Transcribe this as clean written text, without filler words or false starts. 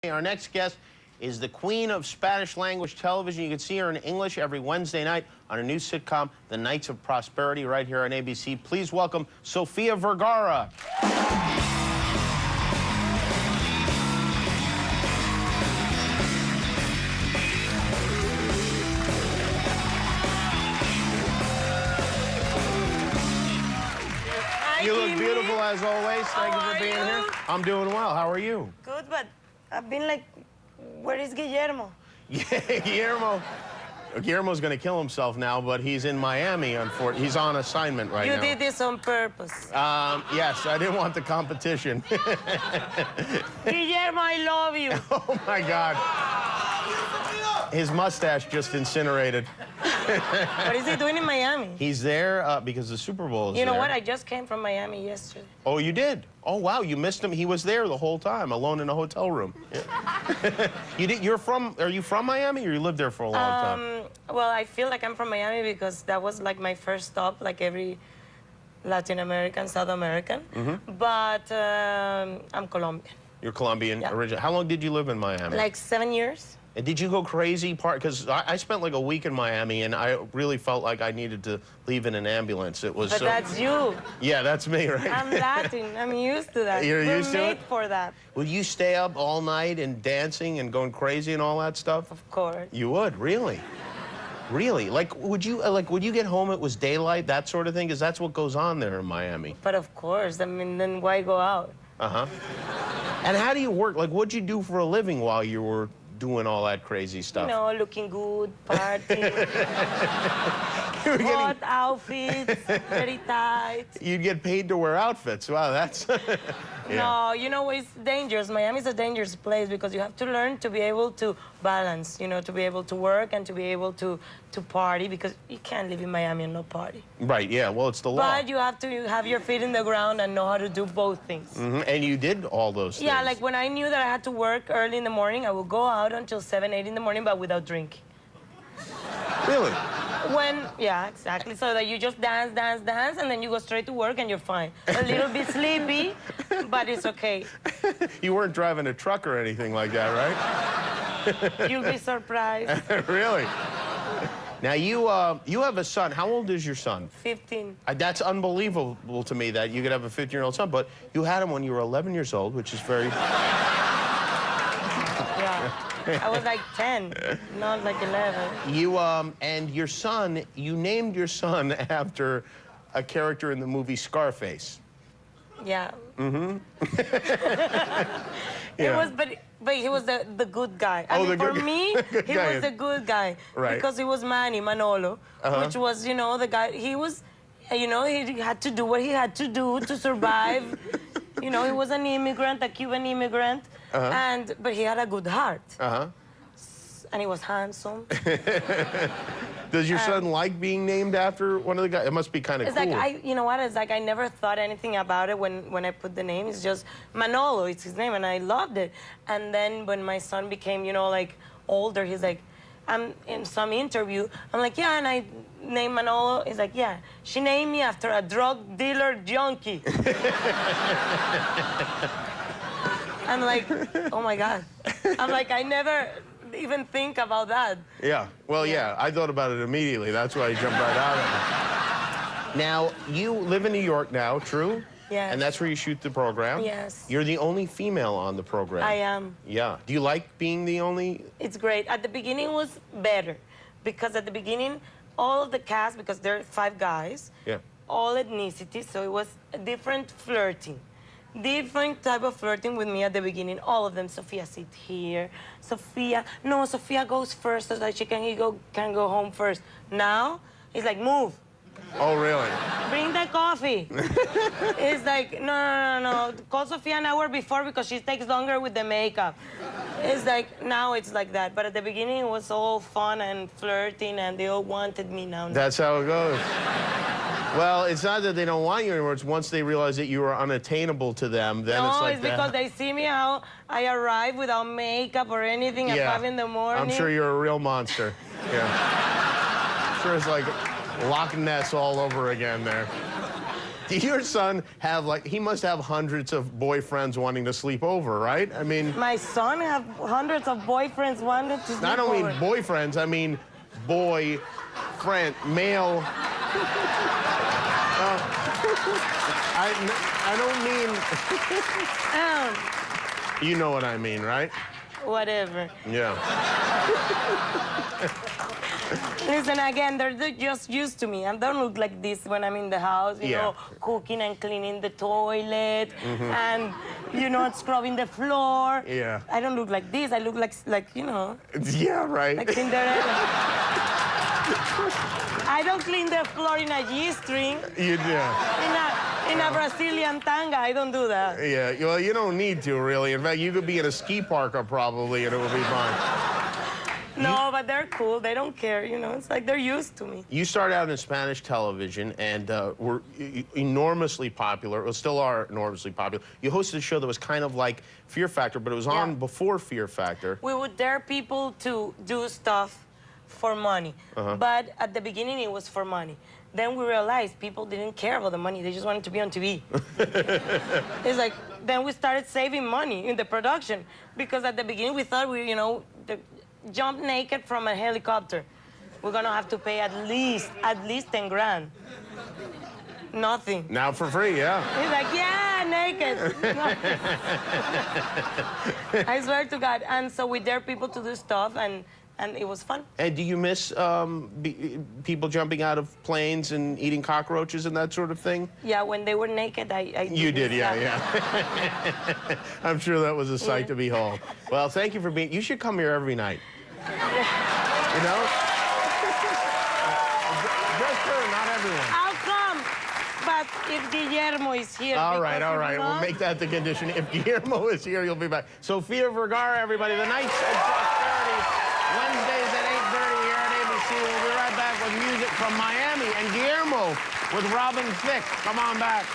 Our next guest is the queen of Spanish language television. You can see her in English every Wednesday night on her new sitcom, The Knights of Prosperity, right here on ABC. Please welcome Sofia Vergara. You look beautiful as always. Thank you for being here. I'm doing well. How are you? Good, but I've been like, where is Guillermo? Yeah, Guillermo's going to kill himself now, but he's in Miami, unfortunately. He's on assignment right now. You did this on purpose. Yes, I didn't want the competition. Guillermo, I love you. Oh, my God. His mustache just incinerated. What is he doing in Miami? He's there because the Super Bowl is there. You know what? I just came from Miami yesterday. Oh, you did? Oh, wow, you missed him. He was there the whole time, alone in a hotel room. Yeah. Are you from Miami, or you lived there for a long time? Well, I feel like I'm from Miami because that was like my first stop, like every Latin American, South American. Mm-hmm. But I'm Colombian. You're Colombian originally. How long did you live in Miami? Like 7 years. And did you go crazy? Because I spent like a week in Miami, and I really felt like I needed to leave in an ambulance. It was. But that's you. Yeah, that's me, right? I'm Latin. I'm used to that. You're used to it? We're made for that. Would you stay up all night and dancing and going crazy and all that stuff? Of course. You would, really? Really? Like, would you get home? It was daylight, that sort of thing, because that's what goes on there in Miami. But of course, I mean, then why go out? And how do you work? Like, what'd you do for a living while you were doing all that crazy stuff? You know, looking good, partying, hot outfits, very tight. You'd get paid to wear outfits. Wow, that's... Yeah. No, you know, it's dangerous. Miami's a dangerous place because you have to learn to be able to balance, you know, to be able to work and to be able to party, because you can't live in Miami and not party. Right, yeah, well, it's the law. But you have to have your feet in the ground and know how to do both things. Mm-hmm. And you did all those things. Yeah, like when I knew that I had to work early in the morning, I would go out until 7, 8 in the morning, but without drinking. Really? Yeah, exactly. So that you just dance, dance, dance, and then you go straight to work and you're fine. A little bit sleepy, but it's okay. You weren't driving a truck or anything like that, right? You'll be surprised. Really? Now, you have a son. How old is your son? 15. That's unbelievable to me that you could have a 15-year-old son, but you had him when you were 11 years old, which is very... Yeah. I was like 10, not like 11. You, and your son, you named your son after a character in the movie Scarface. Yeah. Mm-hmm. Yeah. But he was the good guy. I mean, for me, he was the good guy. Right. Because he was Manolo, which was, you know, the guy, he was, you know, he had to do what he had to do to survive. You know, he was an immigrant, a Cuban immigrant, but he had a good heart. And he was handsome. Does your son like being named after one of the guys? It must be kind of cool. It's like, you know what, it's like I never thought anything about it when I put the name. It's just Manolo, it's his name, and I loved it. And then when my son became, you know, like older, he's like, I'm in some interview, I'm like, yeah, and I named Manolo. He's like, yeah, she named me after a drug dealer junkie. I'm like, oh my God. I'm like, I never even think about that. Yeah, well, yeah, I thought about it immediately. That's why I jumped right out of it. Now, you live in New York now, true? Yes. And that's where you shoot the program? Yes. You're the only female on the program. I am. Yeah. Do you like being the only? It's great. At the beginning was better, because at the beginning, all of the cast, because there are 5 guys, all ethnicities, so it was a different flirting. Different type of flirting with me at the beginning. All of them. Sofia, sit here. Sofia, no, Sofia goes first so that she can go home first. Now, it's like, move. Oh, really? Bring the coffee. It's like, no. Call Sofia an hour before because she takes longer with the makeup. It's like, now it's like that. But at the beginning, it was all fun and flirting, and they all wanted me now. That's how it goes. Well, it's not that they don't want you anymore. It's once they realize that you are unattainable to them, then it's like that. No, it's because they see me how I arrive without makeup or anything at 5 in the morning. I'm sure you're a real monster. Yeah. I'm sure it's like Loch Ness all over again there. Did your son have, like, he must have hundreds of boyfriends wanting to sleep over, right? I mean... My son have hundreds of boyfriends wanting to sleep over. I don't mean boyfriends, I mean boy, friend, male... I don't mean... You know what I mean, right? Whatever. Yeah. Listen, again, they're just used to me. I don't look like this when I'm in the house, you know, cooking and cleaning the toilet and, you know, scrubbing the floor. Yeah. I don't look like this. I look like you know. Yeah, right. Like Cinderella. I don't clean the floor in a G-string. You do. In a Brazilian tanga, I don't do that. Yeah, well, you don't need to, really. In fact, you could be in a ski parka, probably, and it would be fine. No, but they're cool. They don't care, you know. It's like they're used to me. You started out in Spanish television and were enormously popular, or still are enormously popular. You hosted a show that was kind of like Fear Factor, but it was on before Fear Factor. We would dare people to do stuff for money. But at the beginning, it was for money. Then we realized people didn't care about the money. They just wanted to be on TV. It's like, then we started saving money in the production. Because at the beginning, we thought we, you know, jump naked from a helicopter. We're gonna have to pay at least 10 grand. Nothing. Now for free, yeah. He's like, yeah, naked. I swear to God. And so we dare people to do stuff, and it was fun. And do you miss people jumping out of planes and eating cockroaches and that sort of thing? Yeah, when they were naked, I You did, yeah, yeah. I'm sure that was a sight to behold. Well, thank you for being... You should come here every night. You know? Just her, not everyone. I'll come, but if Guillermo is here... All right. We'll make that the condition. If Guillermo is here, you'll be back. Sofia Vergara, everybody. The Nights of Prosperity. Wednesdays at 8:30 here at ABC. We'll be right back with music from Miami and Guillermo with Robin Thicke. Come on back.